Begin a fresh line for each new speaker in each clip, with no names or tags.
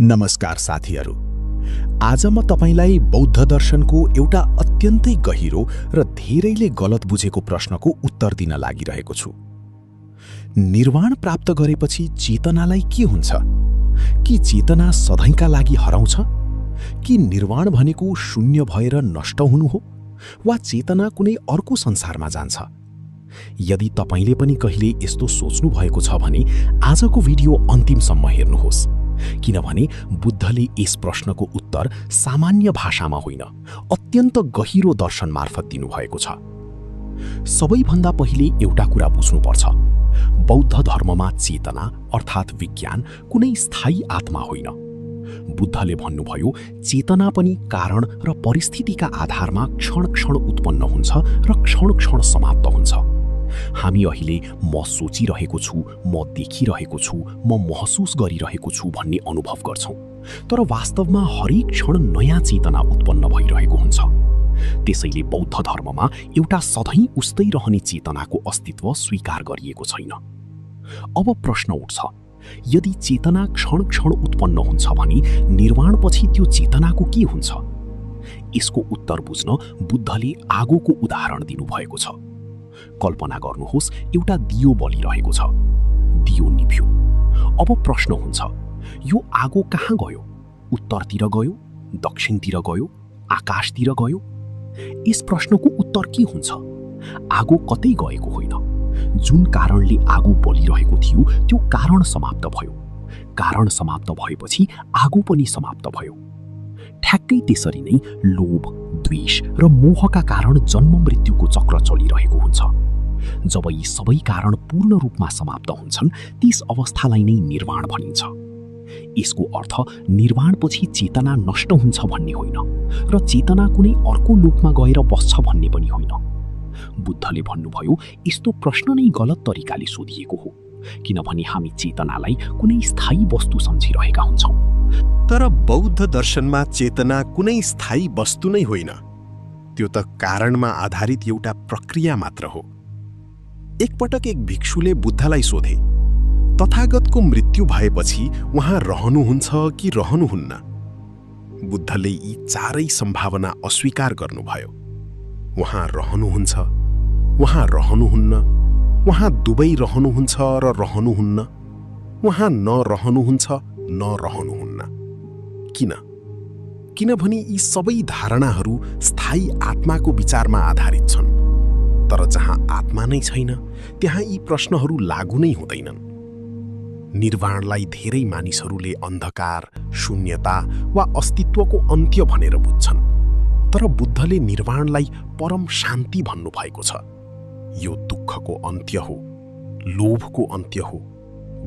नमस्कार साथीहरू। आज म तपाईलाई बौद्ध दर्शनको एउटा अत्यन्तै गहिरो र धेरैले गलत बुझेको प्रश्नको उत्तर दिन लागिरहेको छु। निर्वाण प्राप्त गरेपछि चेतनालाई के हुन्छ? कि चेतना सधैँका लागि हराउँछ? कि निर्वाण भनेको शून्य भएर नष्ट हुनु हो? वा चेतना कुनै अर्को संसारमा जान्छ? यदि तपाईले पनि कहिले यस्तो सोच्नु भएको छ भने आजको भिडियो अन्तिमसम्म हेर्नुहोस्, किनभने बुद्धले यस प्रश्नको उत्तर सामान्य भाषामा होइन, अत्यन्त गहिरो दर्शन मार्फत दिनुभएको छ। सबैभन्दा पहिले एउटा कुरा बुझ्नुपर्छ, बौद्ध धर्ममा चेतना अर्थात् विज्ञान कुनै स्थायी आत्मा होइन। बुद्धले भन्नुभयो, चेतना पनि कारण र परिस्थितिका आधारमा क्षण क्षण उत्पन्न हुन्छ र क्षण क्षण समाप्त हुन्छ। हामी अहिले म सोचिरहेको छु, म देखिरहेको छु, म महसुस गरिरहेको छु भन्ने अनुभव गर्छौं, तर वास्तवमा हरेक क्षण नयाँ चेतना उत्पन्न भइरहेको हुन्छ। त्यसैले बौद्ध धर्ममा एउटा सधैँ उस्तै रहने चेतनाको अस्तित्व स्वीकार गरिएको छैन। अब प्रश्न उठ्छ, यदि चेतना क्षण क्षण उत्पन्न हुन्छ भने निर्वाणपछि त्यो चेतनाको के हुन्छ? यसको उत्तर बुझ्न बुद्धले आगोको उदाहरण दिनुभएको छ। कल्पना गर्नुहोस्, एउटा दियो बलिरहेको छ, दियो निभ्यो। अब प्रश्न हुन्छ, यो आगो कहाँ गयो? उत्तरतिर गयो, दक्षिणतिर गयो, आकाशतिर गयो? यस प्रश्नको उत्तर के हुन्छ? आगो कतै गएको होइन। जुन कारणले आगो बलिरहेको थियो त्यो कारण समाप्त भयो। कारण समाप्त भएपछि आगो पनि समाप्त भयो। ठ्याक्कै त्यसरी नै लोभ, द्वेष र मोहका कारण जन्म मृत्युको चक्र चलिरहेको हुन्छ। जब यी सबै कारण पूर्ण रूपमा समाप्त हुन्छन्, त्यस अवस्थालाई नै निर्वाण भनिन्छ। यसको अर्थ निर्वाणपछि चेतना नष्ट हुन्छ भन्ने होइन र चेतना कुनै अर्को लोकमा गएर बस्छ भन्ने पनि होइन। बुद्धले भन्नुभयो, यस्तो प्रश्न नै गलत तरिकाले सोधिएको हो, किनभने हामी चेतनालाई कुनै स्थायी वस्तु सम्झिरहेका हुन्छौँ।
तर बौद्ध दर्शनमा चेतना कुनै स्थायी वस्तु नै होइन, त्यो त कारणमा आधारित एउटा प्रक्रिया मात्र हो। एकपटक एक भिक्षुले बुद्धलाई सोधे, तथागतको मृत्यु भएपछि उहाँ रहनुहुन्छ कि रहनुहुन्न? बुद्धले यी चारै सम्भावना अस्वीकार गर्नुभयो। उहाँ रहनुहुन्छ, उहाँ रहनुहुन्न, उहाँ दुवै रहनुहुन्छ र रहनुहुन्न, उहाँ नरहनुहुन्छ, नरहनुहुन्न। किन? किनभने यी सबै धारणाहरू स्थायी आत्माको विचारमा आधारित छन्। तर जहाँ आत्मा नै छैन, त्यहाँ यी प्रश्नहरू लागू नै हुँदैनन्। निर्वाणलाई धेरै मानिसहरूले अन्धकार, शून्यता वा अस्तित्वको अन्त्य भनेर बुझ्छन्, तर बुद्धले निर्वाणलाई परम शान्ति भन्नुभएको छ। यो दुःखको अन्त्य हो, लोभको अन्त्य हो,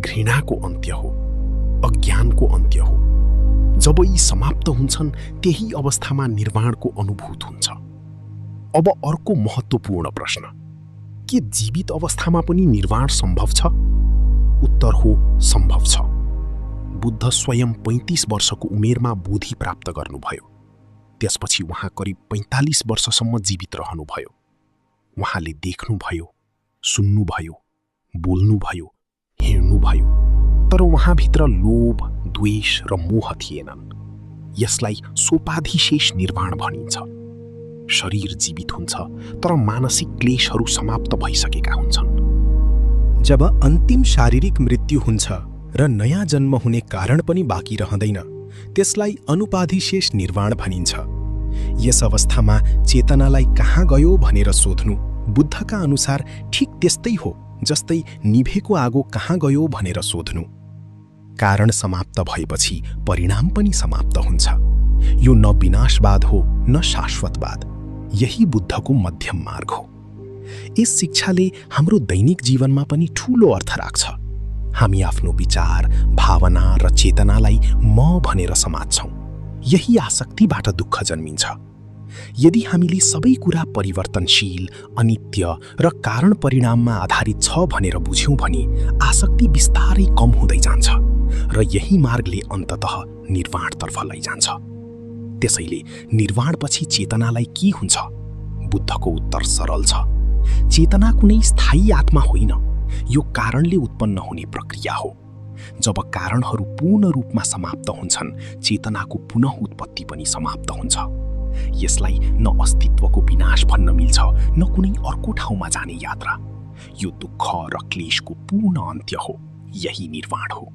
घृणाको अन्त्य हो, अज्ञानको अन्त्य हो। जब यी समाप्त हुन्छन्, त्यही अवस्थामा निर्वाणको अनुभूत हुन्छ। अब अर्को महत्त्वपूर्ण प्रश्न, के जीवित अवस्थामा पनि निर्वाण सम्भव छ? उत्तर हो, सम्भव छ। बुद्ध स्वयं 35 वर्षको उमेरमा बोधि प्राप्त गर्नुभयो। त्यसपछि उहाँ करिब 45 वर्षसम्म जीवित रहनुभयो। उहाँले देख्नुभयो, सुन्नुभयो, बोल्नुभयो, हिँड्नुभयो, तर उहाँभित्र लोभ, द्वेष र मोह थिएनन्। यसलाई सोपाधिशेष निर्वाण भनिन्छ। शरीर जीवित हुन्छ, तर मानसिक क्लेशहरू समाप्त भइसकेका हुन्छन्।
जब अन्तिम शारीरिक मृत्यु हुन्छ र नयाँ जन्म हुने कारण पनि बाँकी रहँदैन, त्यसलाई अनुपाधिशेष निर्वाण भनिन्छ। यस अवस्थामा चेतनालाई कहाँ गयो भनेर सोध्नु बुद्धका अनुसार ठिक त्यस्तै हो जस्तै निभेको आगो कहाँ गयो भनेर सोध्नु। कारण समाप्त भएपछि परिणाम पनि समाप्त हुन्छ। यो न विनाशवाद हो न शाश्वतवाद। यही बुद्धको मध्यम मार्ग हो। यस शिक्षाले हाम्रो दैनिक जीवनमा पनि ठूलो अर्थ राख्छ। हामी आफ्नो विचार, भावना र चेतनालाई म भनेर समात्छौँ। यही आसक्तिबाट दुःख जन्मिन्छ। यदि हामीले सबै कुरा परिवर्तनशील, अनित्य र कारण परिणाममा आधारित छ भनेर बुझ्यौँ भने आसक्ति बिस्तारै कम हुँदै जान्छ र यही मार्गले अन्ततः निर्वाणतर्फ लैजान्छ। त्यसैले निर्वाणपछि चेतनालाई के हुन्छ? बुद्धको उत्तर सरल छ। चेतना कुनै स्थायी आत्मा होइन, यो कारणले उत्पन्न हुने प्रक्रिया हो। जब कारणहरू पूर्ण रूपमा समाप्त हुन्छन्, चेतनाको पुनः उत्पत्ति पनि समाप्त हुन्छ। यसलाई न अस्तित्वको विनाश भन्न मिल्छ, न कुनै अर्को ठाउँमा जाने यात्रा। यो दुःख र क्लेशको पूर्ण अन्त्य हो। यही निर्वाण हो।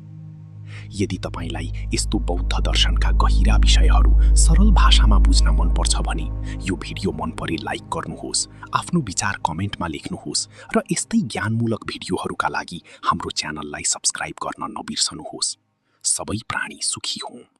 यदि तपाईलाई यस्तो बौद्ध दर्शनका गहिरा विषयहरू सरल भाषामा बुझ्न मनपर्छ भने यो भिडियो मन परे लाइक गर्नुहोस्, आफ्नो विचार कमेन्टमा लेख्नुहोस् र यस्तै ज्ञानमूलक भिडियोहरूका लागि हाम्रो च्यानललाई सब्स्क्राइब गर्न नबिर्सनुहोस्। सबै प्राणी सुखी हों।